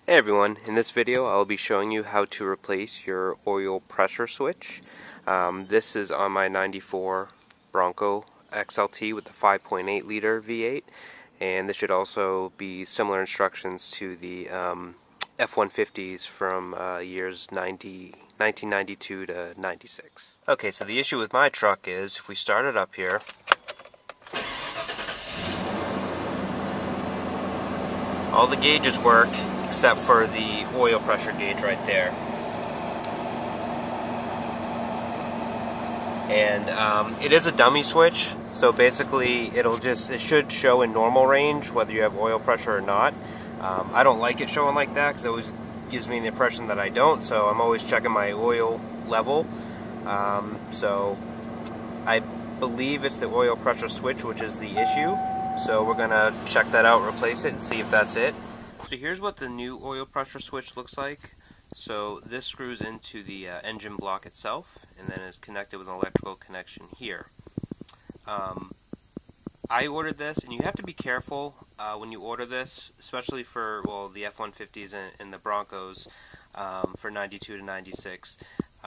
Hey everyone, in this video I'll be showing you how to replace your oil pressure switch. This is on my 94 Bronco XLT with the 5.8 liter V8, and this should also be similar instructions to the F-150s from years 1992 to 96. Okay, so the issue with my truck is if we start it up here, all the gauges work except for the oil pressure gauge right there. And it is a dummy switch, so basically it should show in normal range whether you have oil pressure or not. I don't like it showing like that because it always gives me the impression that I don't, so I'm always checking my oil level. So I believe it's the oil pressure switch which is the issue. So we're gonna check that out, replace it, and see if that's it. So here's what the new oil pressure switch looks like. So this screws into the engine block itself, and then is connected with an electrical connection here. I ordered this, and you have to be careful when you order this, especially for the F-150s and the Broncos for 92 to 96,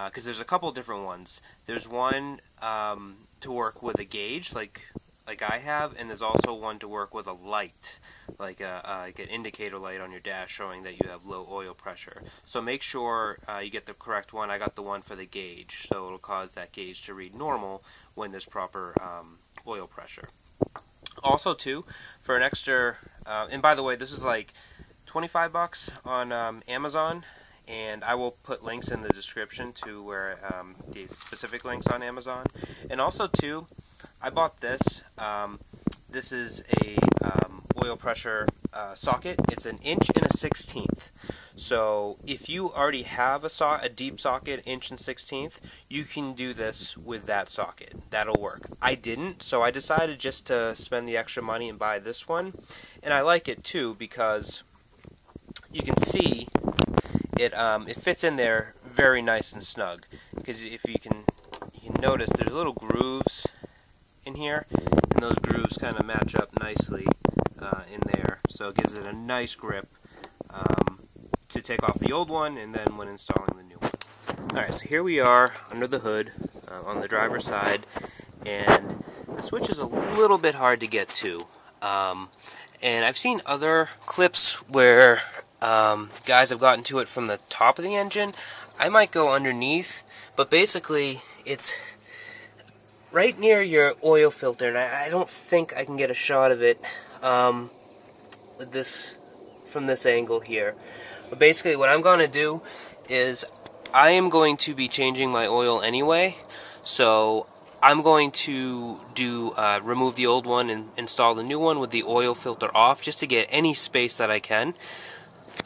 because there's a couple different ones. There's one to work with a gauge, like I have, and there's also one to work with a light, like an indicator light on your dash showing that you have low oil pressure. So make sure you get the correct one. I got the one for the gauge, so it'll cause that gauge to read normal when there's proper oil pressure. Also, too, for an extra, and by the way, this is like 25 bucks on Amazon, and I will put links in the description to where the specific links on Amazon. And also, too, I bought this. This is a oil pressure socket. It's an 1 1/16". So if you already have a deep socket, 1 1/16", you can do this with that socket. That'll work. I didn't, so I decided just to spend the extra money and buy this one. And I like it too because you can see it fits in there very nice and snug. Because if you can notice, there's little grooves in here, and those grooves kind of match up nicely in there, so it gives it a nice grip to take off the old one and then when installing the new one. Alright, so here we are under the hood on the driver's side, and the switch is a little bit hard to get to, and I've seen other clips where guys have gotten to it from the top of the engine. I might go underneath, but basically it's right near your oil filter, and I don't think I can get a shot of it with this from this angle here. But basically what I'm going to do is I am going to be changing my oil anyway, so I'm going to remove the old one and install the new one with the oil filter off, just to get any space that I can.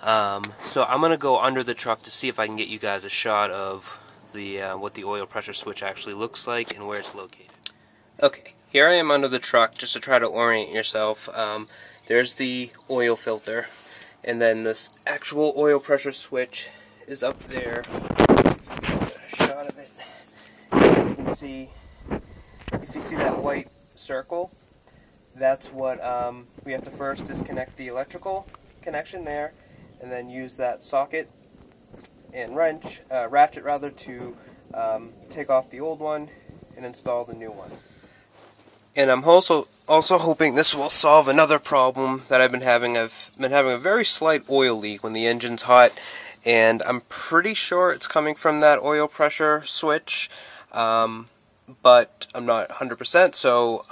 So I'm going to go under the truck to see if I can get you guys a shot of what the oil pressure switch actually looks like and where it's located. Okay, here I am under the truck just to try to orient yourself. There's the oil filter, and then this actual oil pressure switch is up there. Get a shot of it. You can see, if you see that white circle, that's what we have to first disconnect the electrical connection there, and then use that socket and ratchet to take off the old one and install the new one. And I'm also hoping this will solve another problem that I've been having. I've been having a very slight oil leak when the engine's hot, and I'm pretty sure it's coming from that oil pressure switch, but I'm not 100%, so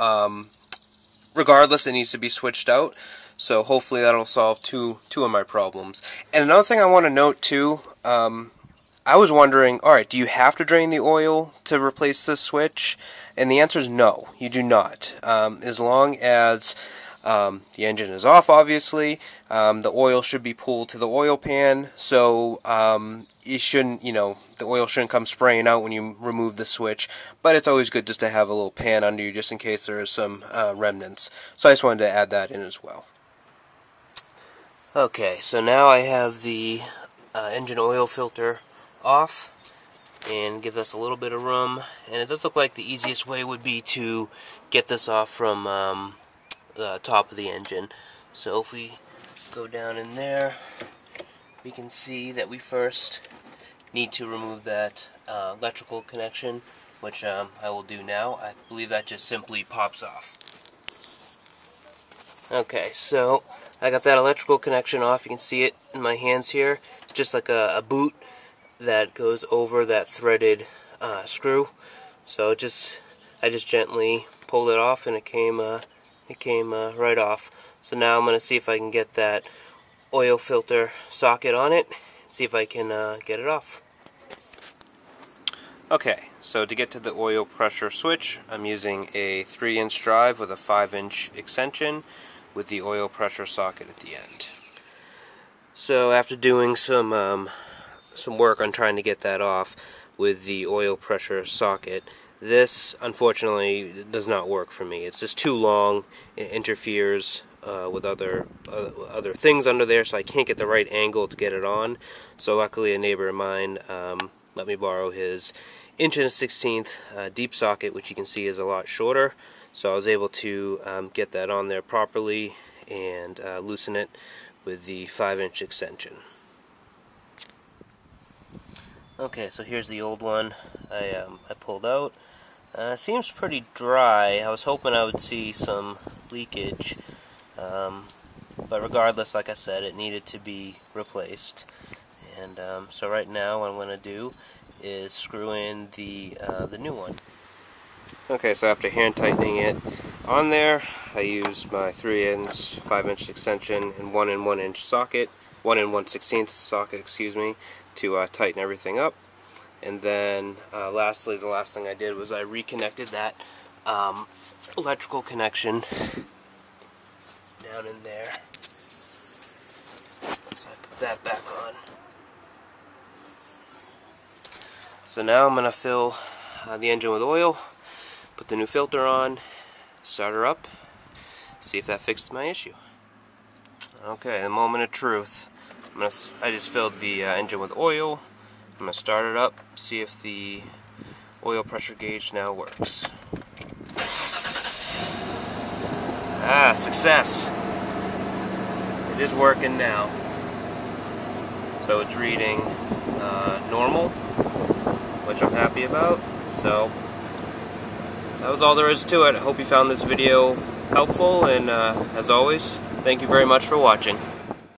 regardless, it needs to be switched out. So hopefully that'll solve two of my problems. And another thing I want to note too, I was wondering, alright, do you have to drain the oil to replace this switch? And the answer is no, you do not. As long as the engine is off, obviously, the oil should be pulled to the oil pan, so it shouldn't, the oil shouldn't come spraying out when you remove the switch, but it's always good just to have a little pan under you just in case there is some remnants. So I just wanted to add that in as well. Okay, so now I have the engine oil filter off, and give us a little bit of room, and it does look like the easiest way would be to get this off from the top of the engine. So if we go down in there, we can see that we first need to remove that electrical connection, which I will do now. I believe that just simply pops off. Okay, so I got that electrical connection off. You can see it in my hands here. It's just like a boot that goes over that threaded screw. So I just gently pulled it off, and it came right off. So now I'm going to see if I can get that oil filter socket on it, see if I can get it off. Okay, so to get to the oil pressure switch, I'm using a 3-inch drive with a 5-inch extension with the oil pressure socket at the end. So after doing some work on trying to get that off with the oil pressure socket, this unfortunately does not work for me. It's just too long. It interferes with other things under there, so I can't get the right angle to get it on. So luckily a neighbor of mine let me borrow his 1 1/16 deep socket, which you can see is a lot shorter. So I was able to get that on there properly and loosen it with the 5-inch extension. Okay, so here's the old one I pulled out. Seems pretty dry. I was hoping I would see some leakage, but regardless, like I said, it needed to be replaced. And so right now what I'm going to do is screw in the new one. Okay, so after hand tightening it on there, I used my 3-inch 5-inch extension and 1 1/inch socket, 1 1/16 socket, excuse me, to tighten everything up. And then lastly, the last thing I did was I reconnected that electrical connection down in there. So I put that back on. So now I'm going to fill the engine with oil, put the new filter on, start her up, see if that fixes my issue. Okay, the moment of truth. I just filled the engine with oil. I'm going to start it up, see if the oil pressure gauge now works. Ah, success! It is working now. So it's reading normal, which I'm happy about. So that was all there is to it. I hope you found this video helpful, and as always, thank you very much for watching.